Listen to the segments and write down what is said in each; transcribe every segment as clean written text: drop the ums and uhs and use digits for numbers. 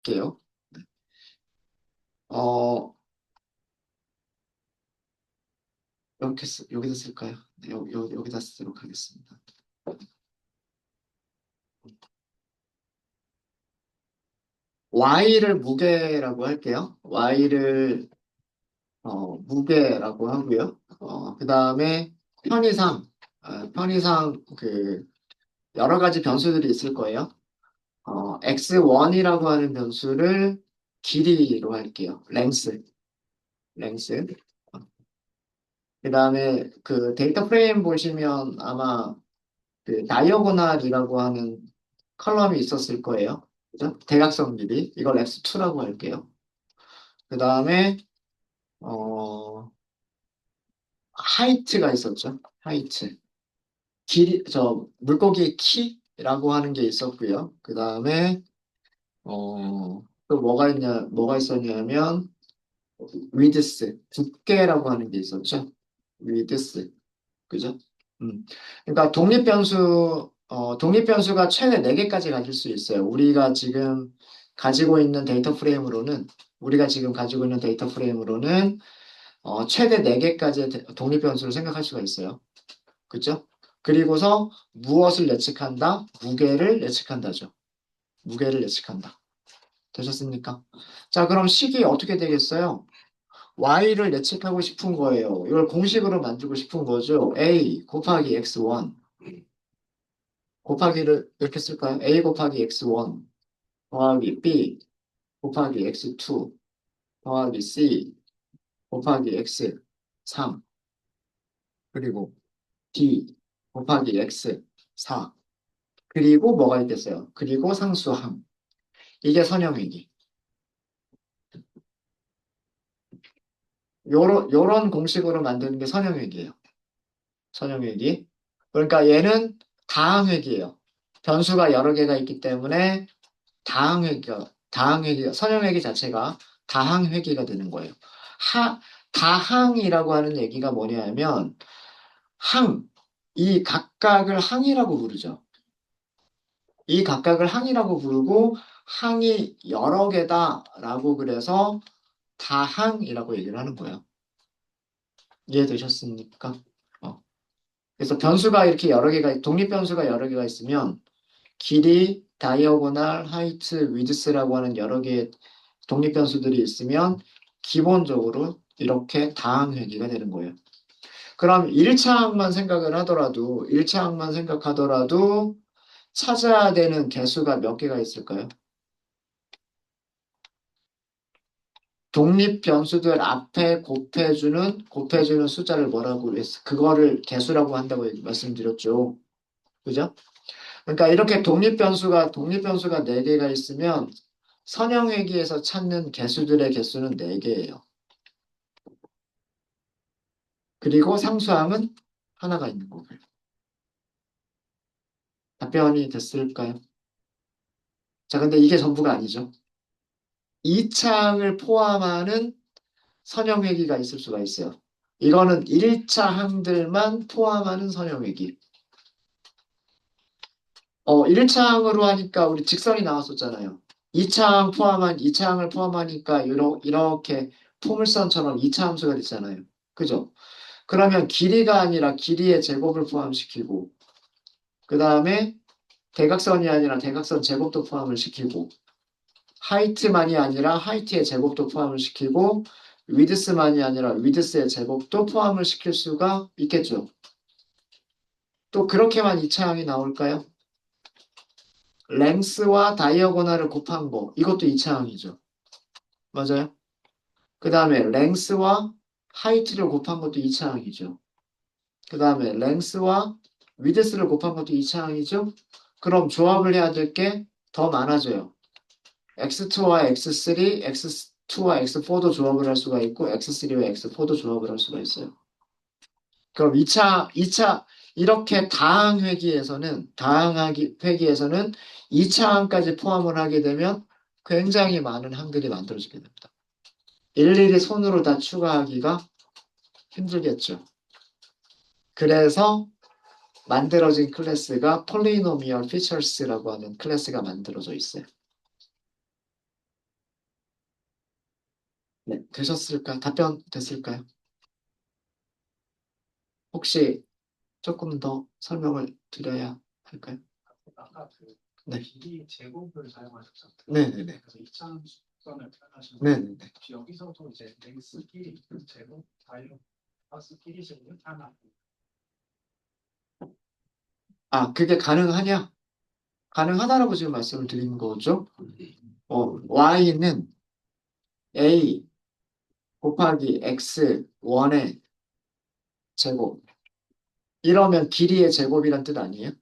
할게요. 어, 여기다 쓸까요? 네, 여기다 쓰도록 하겠습니다. Y를 무게라고 할게요. Y를 무게라고 하고요. 그 다음에 편의상, 편의상 여러 가지 변수들이 있을 거예요. X1이라고 하는 변수를 길이로 할게요. 랭스. 그 다음에 그 데이터 프레임 보시면 아마 그 다이어고널이라고 하는 컬럼이 있었을 거예요. 그죠? 대각선 길이. 이걸 x2라고 할게요. 그 다음에 하이트가 있었죠. 하이트. 물고기 키라고 하는 게 있었고요. 그 다음에 또 뭐가 있었냐면 두께라고 하는 게 있었죠. 위드스. 그죠? 그러니까 독립변수가 최대 4개까지 가질 수 있어요. 우리가 지금 가지고 있는 데이터 프레임으로는 최대 4개까지의 독립변수를 생각할 수가 있어요. 그죠? 그리고서 무엇을 예측한다? 무게를 예측한다죠. 무게를 예측한다. 되셨습니까? 자, 그럼 식이 어떻게 되겠어요? y를 예측하고 싶은 거예요. 이걸 공식으로 만들고 싶은 거죠. a 곱하기 x1 곱하기를 이렇게 쓸까요? a 곱하기 x1 더하기 b 곱하기 x2 더하기 c 곱하기 x3 그리고 d 곱하기 x4 그리고 뭐가 있겠어요? 그리고 상수항. 이게 선형이기. 요런 공식으로 만드는 게 선형회기예요. 선형회기. 그러니까 얘는 다항회기예요. 변수가 여러 개가 있기 때문에 선형회기 자체가 다항회기가 되는 거예요. 하, 다항이라고 하는 얘기가 뭐냐면, 항, 이 각각을 항이라고 부르죠. 이 각각을 항이라고 부르고, 항이 여러 개다라고 그래서 다항이라고 얘기를 하는 거예요. 이해되셨습니까? 어. 그래서 독립변수가 여러 개가 있으면, 길이, 다이어고날, 하이트, 위드스라고 하는 여러 개의 독립변수들이 있으면 기본적으로 이렇게 다항회귀가 되는 거예요. 그럼 1차항만 생각하더라도 찾아야 되는 개수가 몇 개가 있을까요? 독립변수들 앞에 곱해주는 숫자를 그거를 개수라고 한다고 말씀드렸죠. 그죠? 그러니까 이렇게 독립변수가 4개가 있으면 선형회귀에서 찾는 개수들의 개수는 4개예요. 그리고 상수항은 하나가 있는 거고요. 답변이 됐을까요? 자, 근데 이게 전부가 아니죠. 2차항을 포함하는 선형회귀가 있을 수가 있어요. 이거는 1차항들만 포함하는 선형회귀. 1차항으로 하니까 우리 직선이 나왔었잖아요. 2차항을 포함하니까 이렇게 포물선처럼 2차 함수가 됐잖아요. 그죠? 그러면 길이가 아니라 길이의 제곱을 포함시키고, 그 다음에 대각선이 아니라 대각선 제곱도 포함을 시키고, 하이트만이 아니라 하이트의 제곱도 포함을 시키고, 위드스만이 아니라 위드스의 제곱도 포함을 시킬 수가 있겠죠. 또 그렇게만 2차항이 나올까요? 랭스와 다이어고널을 곱한 거, 이것도 2차항이죠. 맞아요? 그 다음에 랭스와 하이트를 곱한 것도 2차항이죠. 그 다음에 랭스와 위드스를 곱한 것도 2차항이죠. 그럼 조합을 해야 될 게 더 많아져요. x2와 x3, x2와 x4도 조합을 할 수가 있고 x3와 x4도 조합을 할 수가 있어요. 그럼 2차 이렇게 다항하기 회기에서는 2차항까지 포함을 하게 되면 굉장히 많은 항들이 만들어지게 됩니다. 일일이 손으로 다 추가하기가 힘들겠죠. 그래서 만들어진 클래스가 폴리노미얼 피처스라고 하는 클래스가 만들어져 있어요. 네, 되셨을까? 답변 됐을까요? 혹시 조금 더 설명을 드려야 할까요? 아까 그 네. 길이 제곱을 사용하셨잖아요. 네네네. 그래서 이차함수선을 표현하시는 네네네. 혹시 여기서도 이제 랭스 길이 제곱 다이어 파스 길이 제곱 하나 아, 그게 가능하냐? 가능하다라고 지금 말씀을 드리는 거죠. y는 a 곱하기 x1의 제곱. 이러면 길이의 제곱이란 뜻 아니에요?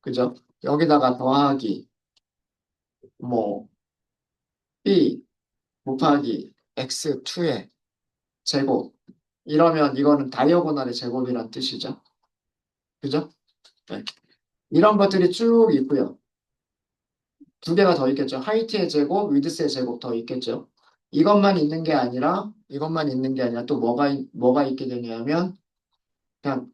그죠? 여기다가 더하기 뭐 b 곱하기 x2의 제곱. 이러면 이거는 다이어고널의 제곱이란 뜻이죠. 그죠? 네. 이런 것들이 쭉 있고요. 두 개가 더 있겠죠. 하이트의 제곱, 위드스의 제곱 더 있겠죠. 이것만 있는 게 아니라 또 뭐가 있게 되냐면 그냥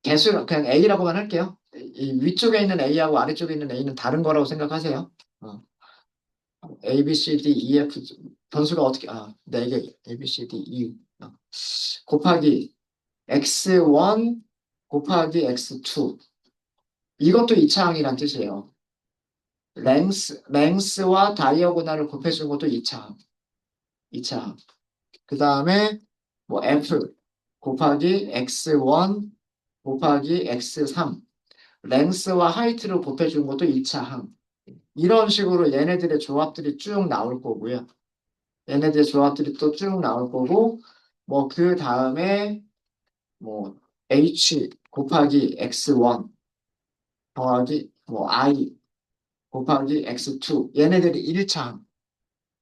그냥 A라고만 할게요. 이 위쪽에 있는 A하고 아래쪽에 있는 A는 다른 거라고 생각하세요. 어. A, B, C, D, E, F 변수가 어떻게 네 개 A, B, C, D, E 곱하기 X1 곱하기 X2 이것도 이차항이란 뜻이에요. 랭스와 다이어고널을 곱해준 것도 이차항. 그 다음에 뭐 F 곱하기 X1 곱하기 X3 랭스와 하이트를 곱해준 것도 2차항. 이런 식으로 얘네들의 조합들이 쭉 나올 거고요. 얘네들의 조합들이 또 쭉 나올 거고 뭐 그 다음에 뭐 H 곱하기 X1 더하기 뭐 I 곱하기 X2 얘네들이 1차항.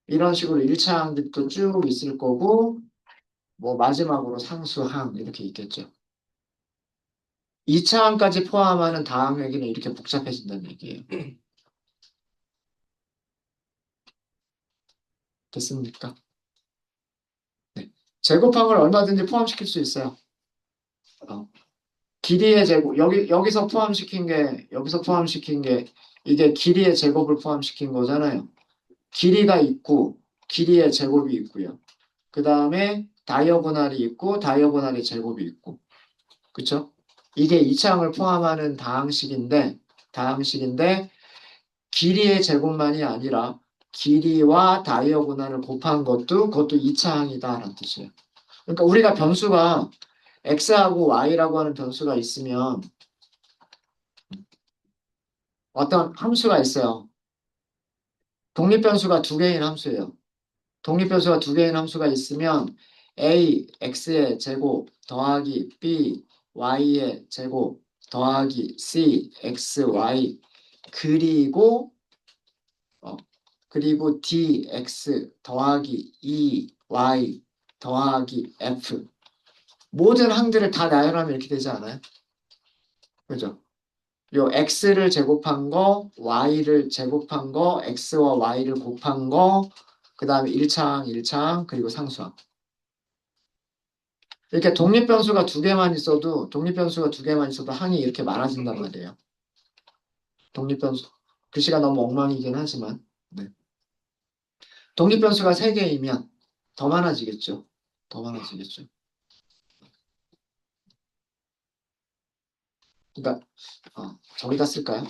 이런 식으로 1차항들이 또 쭉 있을 거고 뭐 마지막으로 상수항 이렇게 있겠죠. 2차항까지 포함하는 다항 회계는 이렇게 복잡해진다는 얘기예요. 됐습니까? 네. 제곱항을 얼마든지 포함시킬 수 있어요. 어. 길이의 제곱 여기서 포함시킨 게 이게 길이의 제곱을 포함시킨 거잖아요. 길이가 있고 길이의 제곱이 있고요. 그 다음에 다이어고날이 있고 다이어고날의 제곱이 있고 그쵸? 이게 2차항을 포함하는 다항식인데 길이의 제곱만이 아니라 길이와 다이어고날을 곱한 그것도 2차항이다라는 뜻이에요. 그러니까 우리가 변수가 x하고 y라고 하는 변수가 있으면 어떤 함수가 있어요. 독립변수가 두 개인 함수예요. 독립변수가 두 개인 함수가 있으면 a, x의 제곱 더하기 b, y의 제곱 더하기 c, x, y 그리고 어, 그리고 dx 더하기 2y 더하기 f 모든 항들을 다 나열하면 이렇게 되지 않아요? 그죠? 요 x를 제곱한 거, y를 제곱한 거, x와 y를 곱한 거, 그 다음에 1차항, 그리고 상수항. 이렇게 독립변수가 두 개만 있어도 항이 이렇게 많아진단 말이에요. 독립변수. 글씨가 너무 엉망이긴 하지만. 네. 독립변수가 세 개이면 더 많아지겠죠. 더 많아지겠죠. 그러니까, 저기다 쓸까요?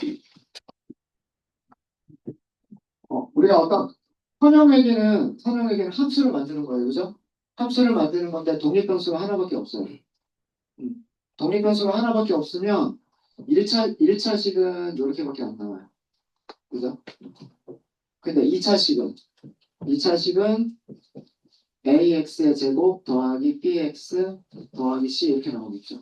우리가 어떤 선형에게는 함수를 만드는 거예요. 그죠? 함수를 만드는 건데 독립변수가 하나밖에 없어요. 독립변수가 하나밖에 없으면 1차식은 이렇게밖에 안 나와요. 그죠? 근데 2차식은 ax의 제곱 더하기 bx 더하기 c 이렇게 나오겠죠.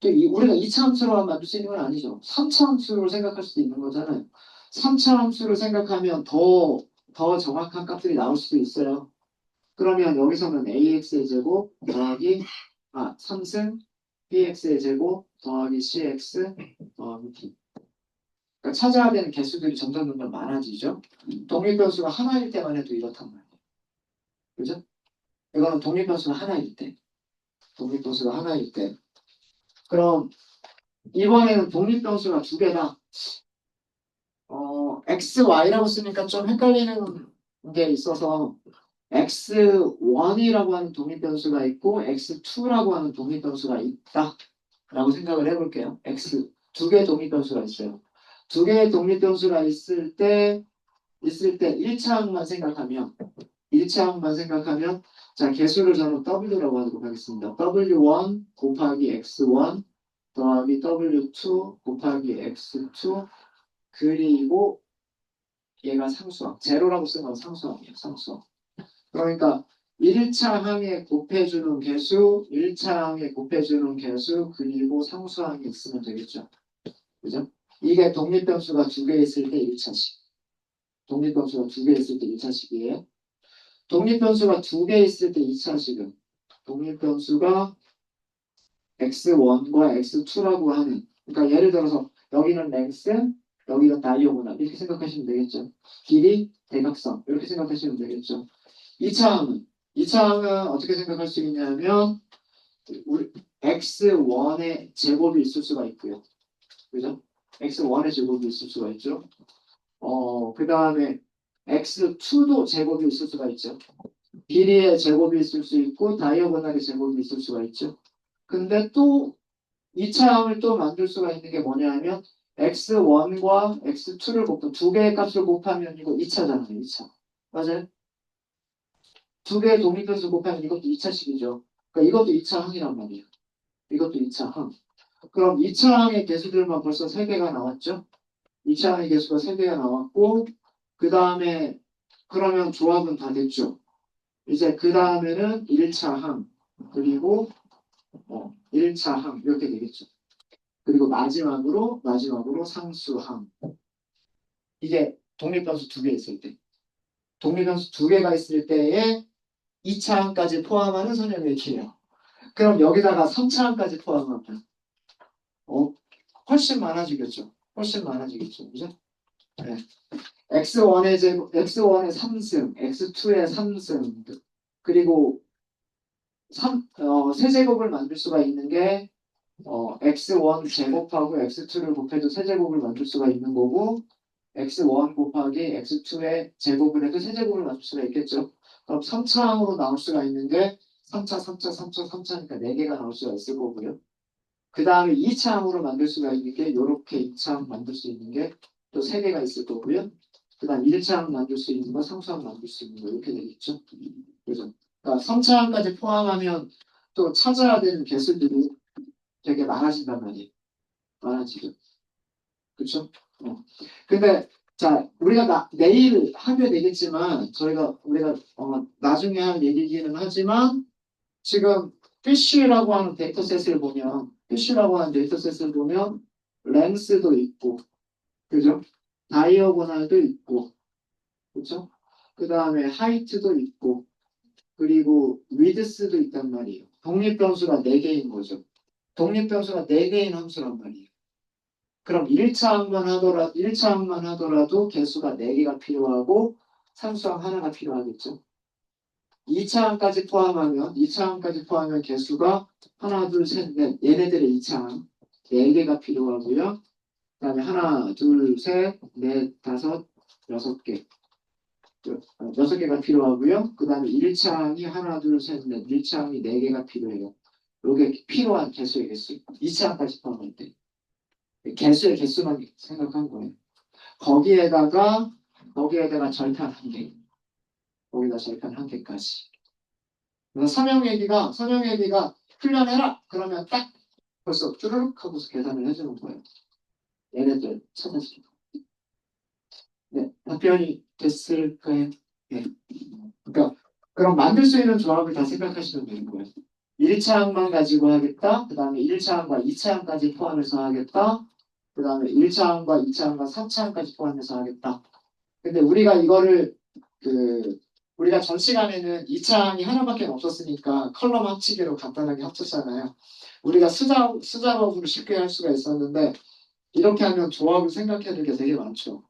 또 우리가 2차 함수로만 만들 수 있는 건 아니죠. 3차 함수로 생각할 수도 있는 거잖아요. 3차 함수를 생각하면 더 정확한 값들이 나올 수도 있어요. 그러면 여기서는 ax의 제곱 더하기 3승 bx의 제곱 더하기 cx 더하기 d. 그러니까 찾아야 되는 개수들이 점점 많아지죠. 독립변수가 하나일 때만 해도 이렇단 말이에요. 그죠? 이거는 독립변수가 하나일 때. 독립변수가 하나일 때. 그럼 이번에는 독립변수가 두 개다. x, y라고 쓰니까 좀 헷갈리는 게 있어서 x1이라고 하는 독립변수가 있고 x2라고 하는 독립변수가 있다라고 생각을 해볼게요. 두 개의 독립변수가 있어요. 두 개의 독립변수가 있을 때 1차항만 생각하면 자 개수를 저는 W라고 하도록 하겠습니다. W1 곱하기 X1 더하기 W2 곱하기 X2 그리고 얘가 상수항 제로라고 쓰면 상수항이에요. 상수항. 그러니까 1차항에 곱해주는 개수 1차항에 곱해주는 개수 그리고 상수항이 있으면 되겠죠. 그죠? 이게 독립변수가 두 개 있을 때 1차식. 독립변수가 두 개 있을 때 1차식이에요. 독립변수가 두 개 있을 때 2차식은 독립변수가 x1과 x2라고 하는 그러니까 예를 들어서 여기는 랭스 여기는 다이어고널 이렇게 생각하시면 되겠죠. 길이, 대각선 이렇게 생각하시면 되겠죠. 2차항은 어떻게 생각할 수 있냐면 우리 x1의 제곱이 있을 수가 있고요. 그죠? x1의 제곱이 있을 수가 있죠. 그 다음에 x2도 제곱이 있을 수가 있죠. 길이의 제곱이 있을 수 있고 다이어고널의 제곱이 있을 수가 있죠. 근데 또 2차항을 또 만들 수가 있는 게 뭐냐면 x1과 x2를 곱한 두 개의 값을 곱하면 이거 2차잖아요. 2차. 맞아요? 두 개의 독립변수 곱하면 이것도 2차식이죠. 그러니까 이것도 2차항이란 말이에요. 이것도 2차항. 그럼 2차항의 개수들만 벌써 3개가 나왔죠? 2차항의 개수가 3개가 나왔고 그 다음에 그러면 조합은 다 됐죠. 이제 그 다음에는 1차항 그리고 1차항 이렇게 되겠죠. 그리고 마지막으로 상수항. 이게 독립변수 두 개 있을 때. 독립변수 두 개가 있을 때에 2차항까지 포함하는 선형얘기예요. 그럼 여기다가 3차항까지 포함하면 훨씬 많아지겠죠. 훨씬 많아지겠죠. 그죠? 네. x1의 3승, x2의 3승, 그리고 세제곱을 만들 수가 있는 게 x1 제곱하고 x2를 곱해도 세제곱을 만들 수가 있는 거고 x1 곱하기 x2의 제곱을 해도 세제곱을 만들 수가 있겠죠. 그럼 3차항으로 나올 수가 있는 게 3차니까 4개가 나올 수가 있을 거고요. 그 다음에 2차항으로 만들 수가 있는 게 이렇게 2차항 만들 수 있는 게 또 3개가 있을 거고요. 그 다음 1차항 만들 수 있는 거, 상수항 만들 수 있는 거 이렇게 되겠죠. 그죠? 그러니까 3차항까지 포함하면 또 찾아야 되는 개수들이 되게 많아진단 말이에요. 많아지죠. 그렇죠? 근데 자 우리가 내일 하게 되겠지만 우리가 나중에 할 얘기기는 하지만 지금 피쉬라고 하는 데이터셋을 보면 랭스도 있고 그죠? 다이어고널도 있고 그죠? 그 다음에 하이트도 있고 그리고 위드스도 있단 말이에요. 독립변수가 4개인 거죠. 독립변수가 4개인 함수란 말이에요. 그럼 1차항만 하더라도 개수가 4개가 필요하고 상수항 하나가 필요하겠죠. 2차항까지 포함하면 개수가 하나, 둘, 셋, 넷. 얘네들의 2차항 4개가 필요하고요. 그 다음에 하나, 둘, 셋, 넷, 다섯, 6개. 6개가 필요하고요. 그 다음에 1차항이 하나, 둘, 셋, 넷. 1차항이 4개가 필요해요. 이게 필요한 개수의 개수. 2차항까지 포함할 때. 개수의 개수만 생각한 거예요. 거기에다가 절편 1개. 거기다 절편 1개까지. 그래서 선형얘기가 훈련해라. 그러면 딱 벌써 쭈르륵 하고서 계산을 해주는 거예요. 얘네들 찾아서. 네, 답변이 됐을까요? 네. 그러니까 그럼 만들 수 있는 조합을 다 생각하시면 되는 거예요. 1차항만 가지고 하겠다. 그 다음에 1차항과 2차항까지 포함해서 하겠다. 그 다음에 1차항과 2차항과 3차항까지 포함해서 하겠다. 근데 우리가 전 시간에는 2차항이 하나밖에 없었으니까 컬럼 합치기로 간단하게 합쳤잖아요. 우리가 수작업으로 쉽게 할 수가 있었는데 이렇게 하면 조합을 생각해야 될 게 되게 많죠.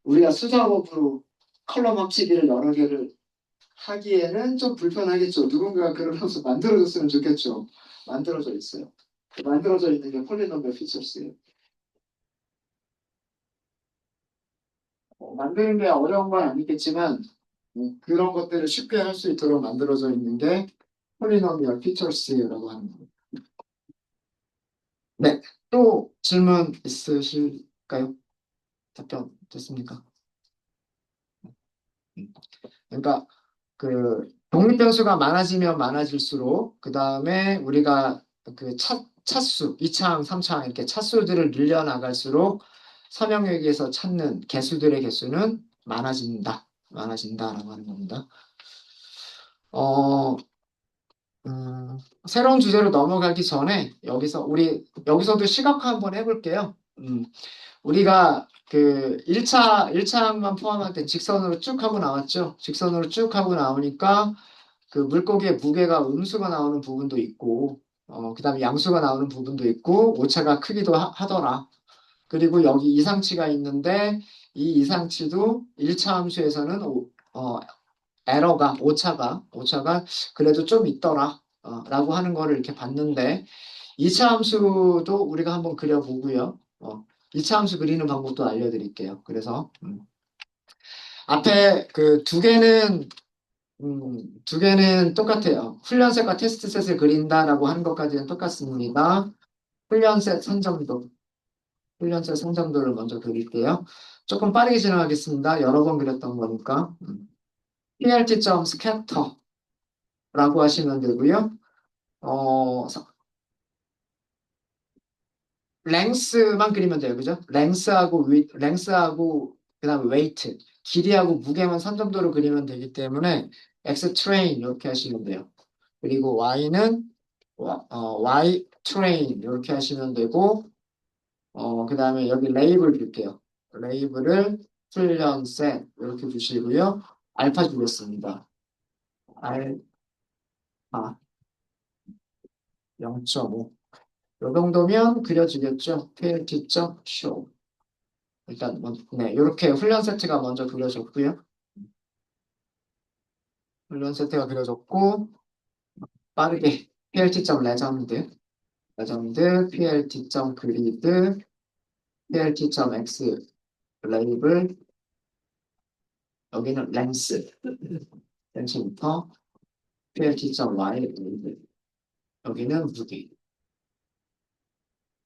우리가 수작업으로 컬럼 합치기를 여러 개를 하기에는 좀 불편하겠죠. 누군가가 그러면서 만들어줬으면 좋겠죠. 만들어져 있어요. 만들어져 있는 게 폴리노미얼 피처스예요. 만드는 게 어려운 건 아니겠지만 그런 것들을 쉽게 할 수 있도록 만들어져 있는 게 폴리노미얼 피처스라고 하는 거예요. 네, 또 질문 있으실까요? 답변 됐습니까? 음. 그러니까 그 독립변수가 많아지면 많아질수록 그 다음에 우리가 그 차수 2차항, 3차항 이렇게 차수들을 늘려나갈수록 삼형역에서 찾는 개수들의 개수는 많아진다라고 하는 겁니다. 어, 새로운 주제로 넘어가기 전에 여기서도 시각화 한번 해볼게요. 우리가 그 1차항만 포함할 때 직선으로 쭉 하고 나왔죠. 직선으로 쭉 하고 나오니까 그 물고기의 무게가 음수가 나오는 부분도 있고, 그다음에 양수가 나오는 부분도 있고, 오차가 크기도 하더라. 그리고 여기 이상치가 있는데, 이 이상치도 1차 함수에서는 에러가, 오차가 그래도 좀 있더라. 라고 하는 거를 이렇게 봤는데, 2차 함수도 우리가 한번 그려보고요. 2차 함수 그리는 방법도 알려드릴게요. 그래서, 앞에 그 두 개는 똑같아요. 훈련셋과 테스트셋을 그린다라고 하는 것까지는 똑같습니다. 훈련셋 선정도, 훈련셋 선정도를 먼저 그릴게요. 조금 빠르게 진행하겠습니다. 여러 번 그렸던 거니까. PLT.scatter 라고 하시면 되고요. 어, 랭스만 그리면 돼요. 그죠? 랭스하고 그다음에 웨이트, 길이하고 무게만 선정도로 그리면 되기 때문에 X 트레인 이렇게 하시면 돼요. 그리고 Y는 Y 트레인 이렇게 하시면 되고 그다음에 여기 레이블 줄게요. 레이블을 훈련셋 이렇게 주시고요. 알파 주겠습니다. 알파 0.5. 이 정도면 그려지겠죠? PLT.show. 일단 네, 이렇게 훈련 세트가 먼저 그려졌고요. 훈련 세트가 그려졌고 빠르게 plt.legend, plt.grid, plt.x 레이블, 여기는 랭스부터 plt.y 레이블, 여기는 무게.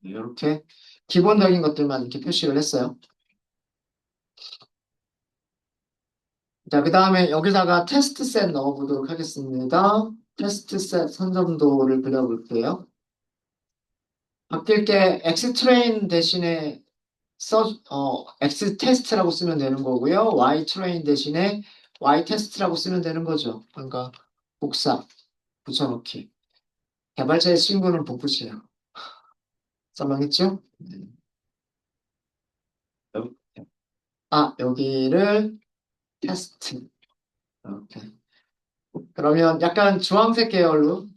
이렇게 기본적인 것들만 이렇게 표시를 했어요. 자, 그 다음에 여기다가 테스트셋 넣어보도록 하겠습니다. 테스트셋 선점도를 그려볼게요. 바뀔 게 X트레인 대신에 X 테스트라고 쓰면 되는 거고요. Y 트레인 대신에 Y 테스트라고 쓰면 되는 거죠. 그러니까 복사, 붙여넣기. 개발자의 친구는 복붙이에요. 썰렁했죠? 여기를 테스트. 이렇게. 그러면 약간 주황색 계열로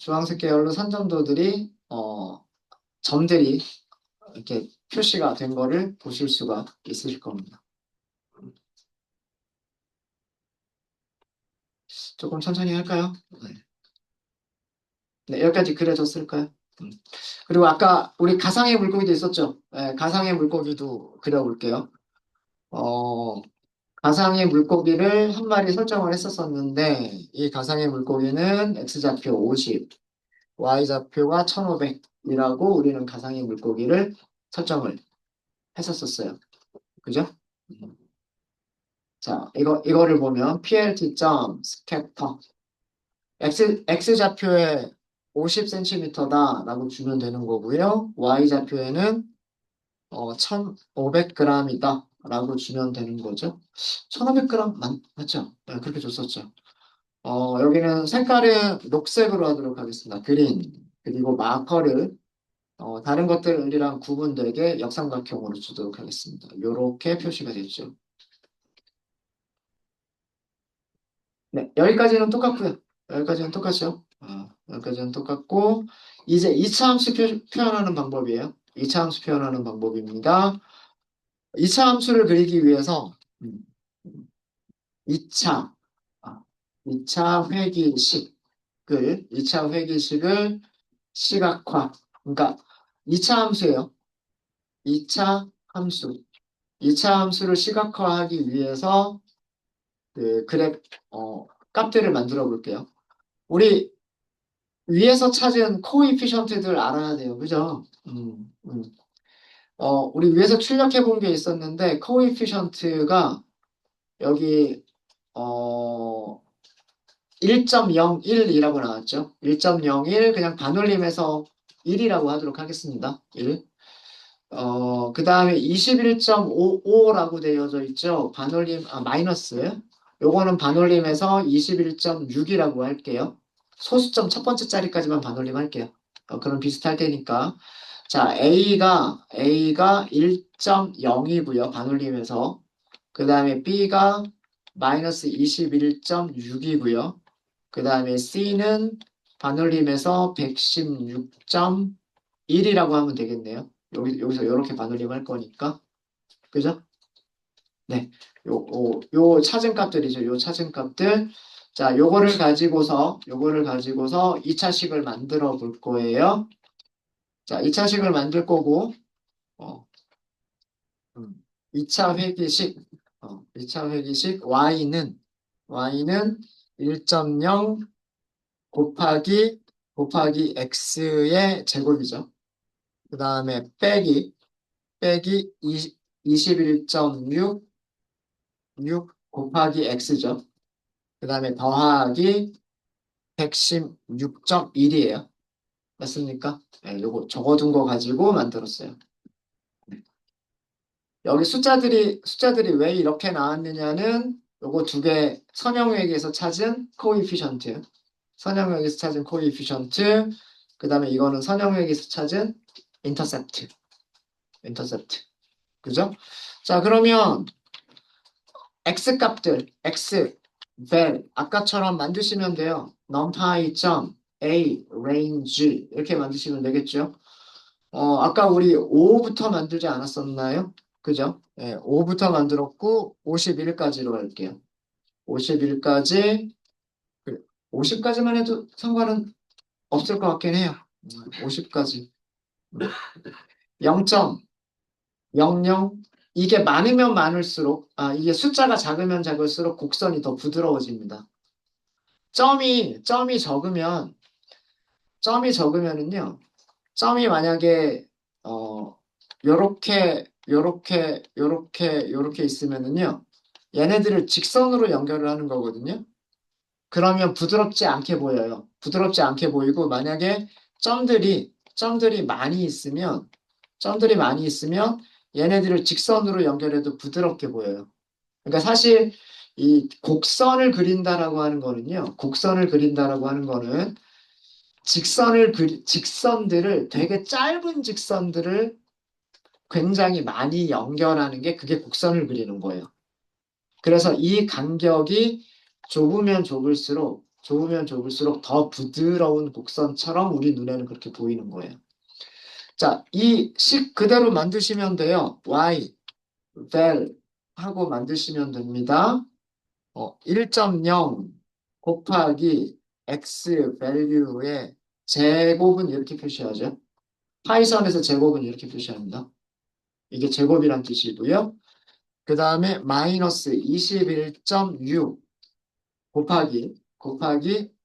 선점도들이, 점들이 이렇게 표시가 된 거를 보실 수가 있으실 겁니다. 조금 천천히 할까요? 네. 네, 여기까지 그려졌을까요? 음. 그리고 아까 우리 가상의 물고기도 있었죠? 네, 가상의 물고기도 그려볼게요. 어, 가상의 물고기를 한 마리 설정을 했었었는데, 이 가상의 물고기는 X좌표 50, Y좌표가 1500이라고 우리는 가상의 물고기를 설정을 했었었어요. 그죠? 자, 이거를 보면 plt.scatter X좌표에 50cm다라고 주면 되는 거고요. Y좌표에는 1,500g이다 라고 주면 되는 거죠. 1,500g 맞죠? 네, 그렇게 줬었죠. 여기는 색깔은 녹색으로 하도록 하겠습니다. 그린. 그리고 마커를 다른 것들이랑 구분되게 역삼각형으로 주도록 하겠습니다. 이렇게 표시가 됐죠. 네, 여기까지는 똑같고요. 여기까지는 똑같죠. 여기까지는 똑같고 이제 2차 함수 표현하는 방법이에요. 2차 함수 표현하는 방법입니다. 2차 함수를 그리기 위해서 2차 아, 2차 회기식을 2차 회기식을 시각화. 그러니까 2차 함수예요. 2차 함수. 2차 함수를 시각화하기 위해서 그 그래프 값들을 만들어 볼게요. 우리 위에서 찾은 코이피션트들 알아야 돼요. 그죠? 우리 위에서 출력해 본 게 있었는데 코이피션트가 여기 어 1.01이라고 나왔죠. 1.01 그냥 반올림해서 1이라고 하도록 하겠습니다. 1. 그 다음에 21.55라고 되어져 있죠. 반올림, 마이너스. 요거는 반올림해서 21.6이라고 할게요. 소수점 첫 번째 자리까지만 반올림 할게요. 그럼 비슷할 테니까. 자, A가 1.0이고요. 반올림해서. 그 다음에 B가 마이너스 21.6이고요. 그 다음에 C는 반올림해서 116.1이라고 하면 되겠네요. 여기서 이렇게 반올림 할 거니까. 그죠? 네. 요 찾은 값들이죠. 요 찾은 값들. 자, 요거를 가지고서 2차식을 만들어 볼 거예요. 자, 2차식을 만들 거고, 어, 2차 회기식, 2차 회기식 y는 1.0 곱하기 x의 제곱이죠. 그 다음에 빼기 21.6 6 곱하기 x죠. 그 다음에 더하기 116.1이에요. 맞습니까? 네, 요거 적어둔 거 가지고 만들었어요. 네. 여기 숫자들이 왜 이렇게 나왔느냐는 요거 두 개 선형회계에서 찾은 코이피션트. 선형회계에서 찾은 코이피션트. 그 다음에 이거는 선형회계에서 찾은 인터셉트. 인터셉트. 그죠? 자, 그러면 vel 아까처럼 만드시면 돼요. numpy 점 a range 이렇게 만드시면 되겠죠. 아까 우리 5부터 만들지 않았었나요? 그죠? 네, 5부터 만들었고 51까지로 할게요. 51까지 50까지만 해도 상관은 없을 것 같긴 해요. 50까지 0.00 이게 많으면 많을수록 이게 숫자가 작으면 작을수록 곡선이 더 부드러워집니다. 점이 적으면 점이 적으면은요. 점이 만약에 요렇게 있으면은요. 얘네들을 직선으로 연결을 하는 거거든요. 그러면 부드럽지 않게 보여요. 부드럽지 않게 보이고 만약에 점들이 많이 있으면 얘네들을 직선으로 연결해도 부드럽게 보여요. 그러니까 사실 이 곡선을 그린다라고 하는 거는 직선들을 되게 짧은 직선들을 굉장히 많이 연결하는 게 그게 곡선을 그리는 거예요. 그래서 이 간격이 좁으면 좁을수록 더 부드러운 곡선처럼 우리 눈에는 그렇게 보이는 거예요. 자, 이 식 그대로 만드시면 돼요. y, vel 하고 만드시면 됩니다. 1.0 곱하기 x value의 제곱은 이렇게 표시하죠. 파이썬에서 제곱은 이렇게 표시합니다. 이게 제곱이란 뜻이고요. 그 다음에 마이너스 21.6 곱하기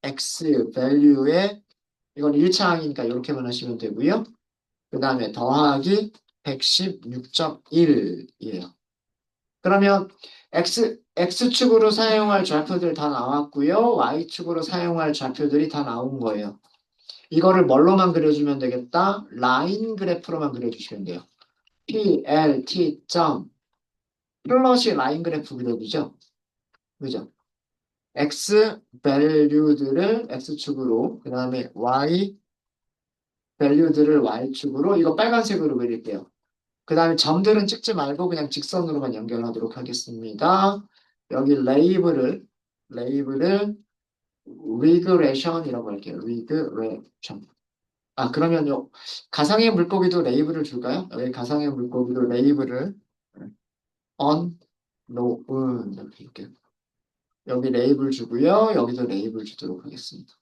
x value의 이건 1차항이니까 이렇게만 하시면 되고요. 그 다음에 더하기 116.1이에요. 그러면 X축으로 사용할 좌표들 다 나왔고요. Y축으로 사용할 좌표들이 다 나온 거예요. 이거를 뭘로만 그려주면 되겠다? 라인 그래프로만 그려주시면 돼요. PLT 점 플롯이 라인 그래프 그려주죠. 그죠? X 밸류들을 X축으로 그 다음에 Y 밸류들을 Y축으로 이거 빨간색으로 그릴게요. 그 다음에 점들은 찍지 말고 그냥 직선으로만 연결하도록 하겠습니다. 여기 레이블을 리그레션이라고 할게요. 리그레션. 그러면요. 가상의 물고기도 레이블을 줄까요? 여기 가상의 물고기도 레이블을 unknown 이렇게 줄게요. 여기 레이블 주고요. 여기도 레이블 주도록 하겠습니다.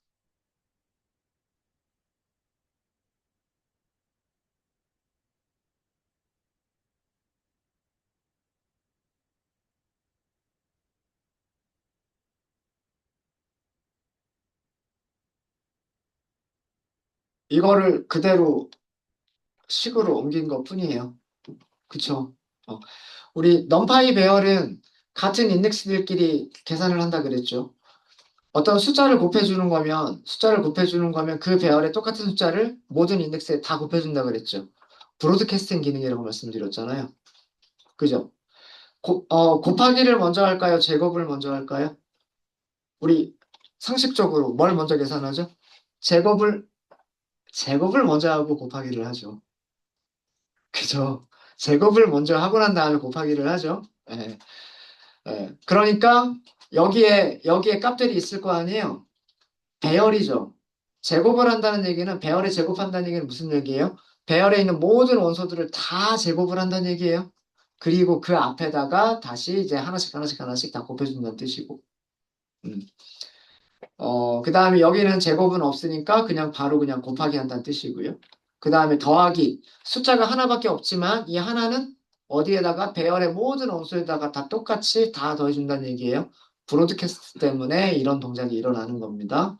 이거를 그대로 식으로 옮긴 것 뿐이에요. 그쵸? 어, 우리 넘파이 배열은 같은 인덱스들끼리 계산을 한다 그랬죠. 어떤 숫자를 곱해주는 거면 그 배열의 똑같은 숫자를 모든 인덱스에 다 곱해준다 그랬죠. 브로드캐스팅 기능이라고 말씀드렸잖아요. 그죠? 곱하기를 먼저 할까요? 제곱을 먼저 할까요? 우리 상식적으로 뭘 먼저 계산하죠? 제곱을, 제곱을 먼저 하고 곱하기를 하죠. 그죠? 제곱을 먼저 하고 난 다음에 곱하기를 하죠. 예, 예. 그러니까 여기에 값들이 있을 거 아니에요? 배열이죠. 제곱을 한다는 얘기는 배열에 제곱한다는 얘기는 무슨 얘기예요? 배열에 있는 모든 원소들을 다 제곱을 한다는 얘기예요. 그리고 그 앞에다가 다시 이제 하나씩 하나씩 하나씩 다 곱해준다는 뜻이고. 음. 그 다음에 여기는 제곱은 없으니까 그냥 바로 그냥 곱하기 한다는 뜻이고요. 그 다음에 더하기. 숫자가 하나밖에 없지만 이 하나는 어디에다가 배열의 모든 원소에다가 다 똑같이 다 더해준다는 얘기예요. 브로드캐스트 때문에 이런 동작이 일어나는 겁니다.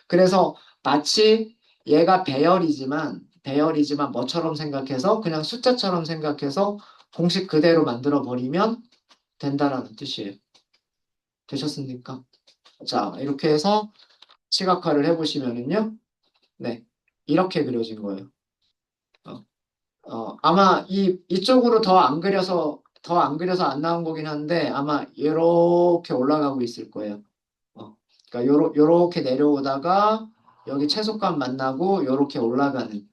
그래서 마치 얘가 배열이지만 뭐처럼 생각해서 그냥 숫자처럼 생각해서 공식 그대로 만들어 버리면 된다라는 뜻이에요. 되셨습니까? 자, 이렇게 해서 시각화를 해보시면은요. 네. 이렇게 그려진 거예요. 어, 아마 이쪽으로 더 안 그려서 안 나온 거긴 한데 아마 이렇게 올라가고 있을 거예요. 그러니까 요렇게 내려오다가 여기 최소값 만나고 요렇게 올라가는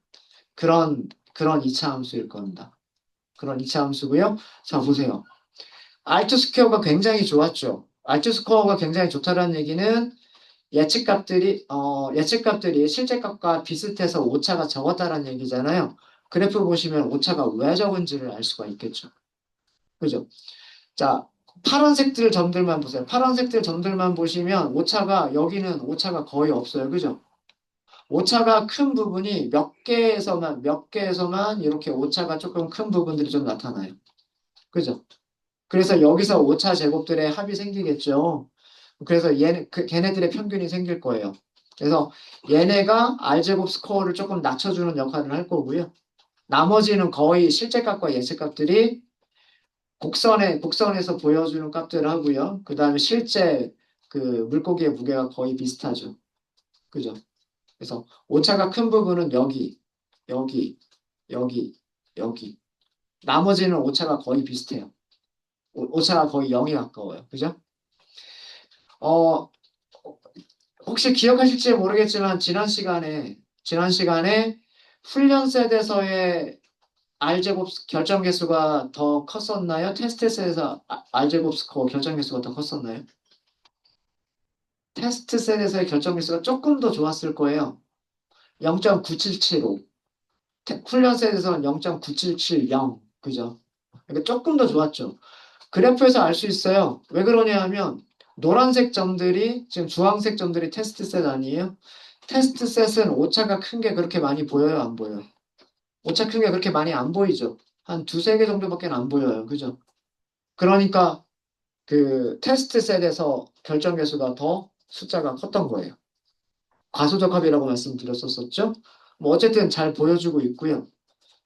그런 이차 함수일 겁니다. 그런 이차 함수고요. 자, 보세요. 알트 스퀘어가 굉장히 좋았죠. 알트 스퀘어가 굉장히 좋다라는 얘기는 예측값들이 실제값과 비슷해서 오차가 적었다라는 얘기잖아요. 그래프 보시면 오차가 왜 적은지를 알 수가 있겠죠. 그죠? 자, 파란색들 점들만 보세요. 파란색들 점들만 보시면 여기는 오차가 거의 없어요. 그죠? 오차가 큰 부분이 몇 개에서만 이렇게 오차가 조금 큰 부분들이 좀 나타나요. 그죠? 그래서 여기서 오차 제곱들의 합이 생기겠죠. 그래서 걔네들의 평균이 생길 거예요. 그래서 얘네가 R제곱 스코어를 조금 낮춰주는 역할을 할 거고요. 나머지는 거의 실제값과 예측값들이 곡선에서 보여주는 값들을 하고요. 그 다음에 실제 그 물고기의 무게가 거의 비슷하죠. 그죠? 그래서 오차가 큰 부분은 여기, 여기, 여기. 나머지는 오차가 거의 비슷해요. 오차가 거의 0에 가까워요. 그죠? 어, 혹시 기억하실지 모르겠지만 지난 시간에 훈련 셋에서의 R제곱 결정 개수가 더 컸었나요? 테스트 셋에서 R제곱 스코어 결정 개수가 더 컸었나요? 테스트 셋에서의 결정 개수가 조금 더 좋았을 거예요. 0.9775. 훈련 셋에서는 0.9770. 그죠? 그러니까 조금 더 좋았죠. 그래프에서 알 수 있어요. 왜 그러냐 하면 노란색 점들이 지금 주황색 점들이 테스트 셋 아니에요? 테스트 셋은 오차가 큰 게 그렇게 많이 보여요, 안 보여요? 오차 큰 게 그렇게 많이 안 보이죠. 한 두세 개 정도밖에 안 보여요. 그죠? 그러니까 그 테스트 셋에서 결정 개수가 더 숫자가 컸던 거예요. 과소적합이라고 말씀드렸었죠. 뭐 어쨌든 잘 보여주고 있고요.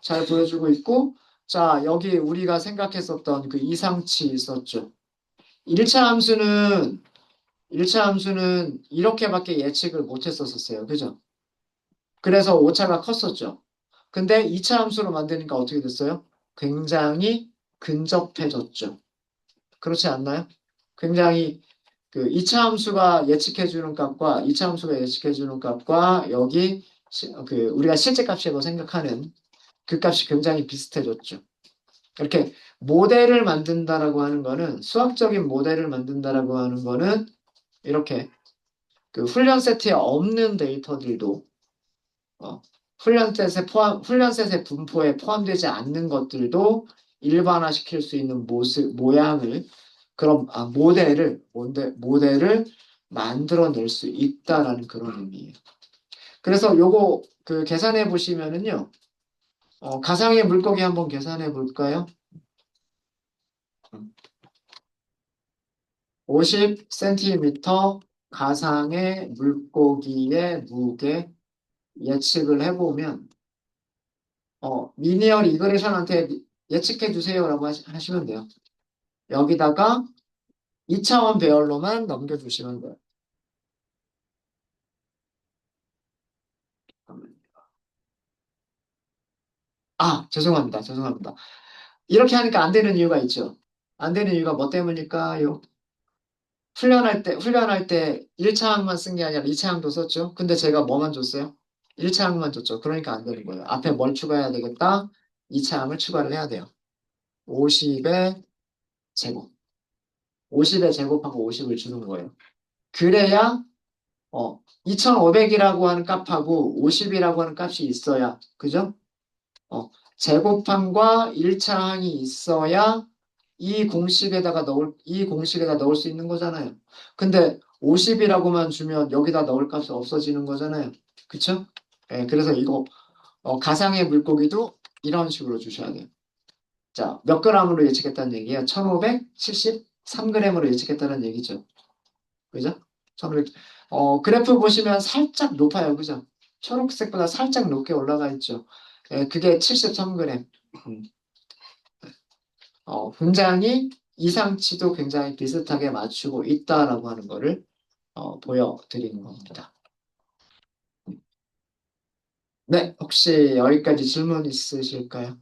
잘 보여주고 있고 자, 여기 우리가 생각했었던 그 이상치 있었죠. 1차 함수는 1차 함수는 이렇게밖에 예측을 못 했었어요. 그죠? 그래서 오차가 컸었죠. 근데 2차 함수로 만드니까 어떻게 됐어요? 굉장히 근접해졌죠. 그렇지 않나요? 굉장히 그 2차 함수가 예측해주는 값과 2차 함수가 예측해주는 값과 여기 그 우리가 실제 값이라고 생각하는 그 값이 굉장히 비슷해졌죠. 이렇게 모델을 만든다라고 하는 거는 수학적인 모델을 만든다라고 하는 거는 이렇게 그 훈련 세트에 없는 데이터들도 어, 훈련셋의 분포에 포함되지 않는 것들도 일반화시킬 수 있는 모양을 모델을 만들어낼 수 있다라는 그런 의미예요. 그래서 요거 그 계산해 보시면은요, 가상의 물고기 한번 계산해 볼까요? 50cm 가상의 물고기의 무게 예측을 해보면 미니얼 이그레션한테 예측해 주세요라고 하시면 돼요. 여기다가 2차원 배열로만 넘겨주시면 돼요. 아, 죄송합니다. 죄송합니다. 이렇게 하니까 안 되는 이유가 있죠. 안 되는 이유가 뭐 때문일까요? 훈련할 때 1차항만 쓴 게 아니라 2차항도 썼죠. 근데 제가 뭐만 줬어요? 1차항만 줬죠. 그러니까 안 되는 거예요. 앞에 뭘 추가해야 되겠다? 2차항을 추가를 해야 돼요. 50의 제곱. 50의 제곱하고 50을 주는 거예요. 그래야 2500이라고 하는 값하고 50이라고 하는 값이 있어야, 그죠? 제곱함과 1차항이 있어야 이 공식에다 넣을 수 있는 거잖아요. 근데 50이라고만 주면 여기다 넣을 값이 없어지는 거잖아요. 그쵸? 예, 그래서 이거, 가상의 물고기도 이런 식으로 주셔야 돼요. 자, 몇 g으로 예측했다는 얘기예요? 1573g으로 예측했다는 얘기죠. 그죠? 1500, 그래프 보시면 살짝 높아요. 그죠? 초록색보다 살짝 높게 올라가 있죠. 예, 그게 73g. 굉장히 이상치도 굉장히 비슷하게 맞추고 있다라고 하는 거를 보여드리는 겁니다. 네, 혹시 여기까지 질문 있으실까요?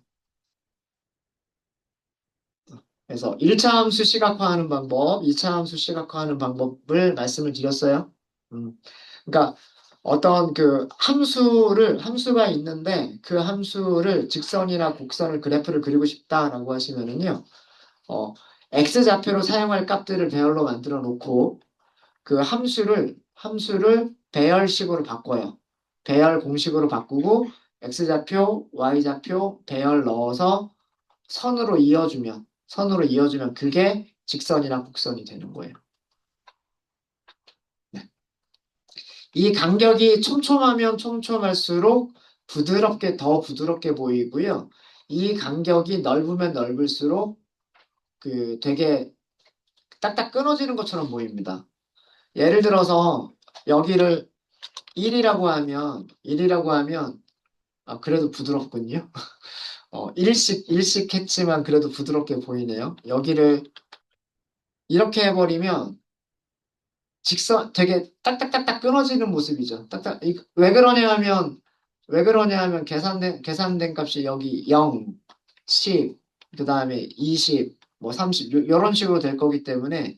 그래서 1차 함수 시각화하는 방법, 2차 함수 시각화하는 방법을 말씀을 드렸어요. 음, 그러니까 어떤 그 함수가 있는데 그 함수를 직선이나 곡선을 그래프를 그리고 싶다라고 하시면은요, 어, X좌표로 사용할 값들을 배열로 만들어 놓고 그 함수를 배열식으로 바꿔요. 배열 공식으로 바꾸고 x좌표, y좌표 배열 넣어서 선으로 이어주면 그게 직선이나 곡선이 되는 거예요. 네. 이 간격이 촘촘하면 촘촘할수록 더 부드럽게 보이고요. 이 간격이 넓으면 넓을수록 그 되게 딱딱 끊어지는 것처럼 보입니다. 예를 들어서 여기를 1이라고 하면 그래도 부드럽군요. 일식했지만 그래도 부드럽게 보이네요. 여기를 이렇게 해버리면 직선 되게 딱딱딱딱 끊어지는 모습이죠. 왜 그러냐 하면 계산된 값이 여기 0, 10, 그 다음에 20, 뭐 30, 이런 식으로 될 거기 때문에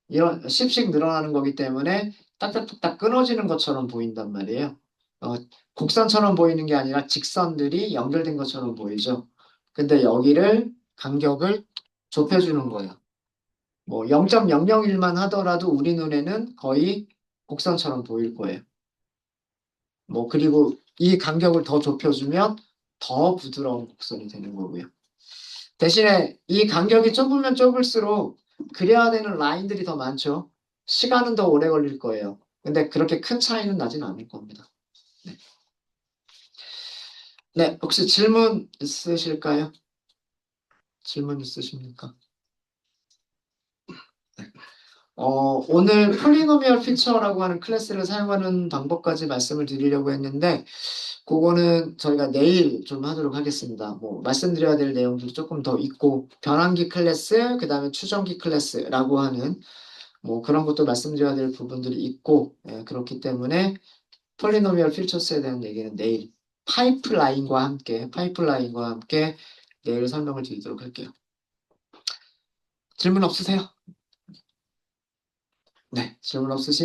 이런 10씩 늘어나는 거기 때문에 딱딱딱딱 끊어지는 것처럼 보인단 말이에요. 어, 곡선처럼 보이는 게 아니라 직선들이 연결된 것처럼 보이죠. 근데 여기를 간격을 좁혀주는 거예요. 뭐 0.001만 하더라도 우리 눈에는 거의 곡선처럼 보일 거예요. 뭐 그리고 이 간격을 더 좁혀주면 더 부드러운 곡선이 되는 거고요. 대신에 이 간격이 좁으면 좁을수록 그려야 되는 라인들이 더 많죠. 시간은 더 오래 걸릴 거예요. 근데 그렇게 큰 차이는 나진 않을 겁니다. 네. 네, 혹시 질문 있으실까요? 질문 있으십니까? 네. 오늘 폴리노미얼 피처라고 하는 클래스를 사용하는 방법까지 말씀을 드리려고 했는데, 그거는 저희가 내일 좀 하도록 하겠습니다. 뭐, 말씀드려야 될 내용도 조금 더 있고, 변환기 클래스, 그 다음에 추정기 클래스라고 하는 뭐 그런 것도 말씀드려야 될 부분들이 있고, 그렇기 때문에 폴리노미얼 필처스에 대한 얘기는 내일 파이프라인과 함께 내일 설명을 드리도록 할게요. 질문 없으세요? 네, 질문 없으시면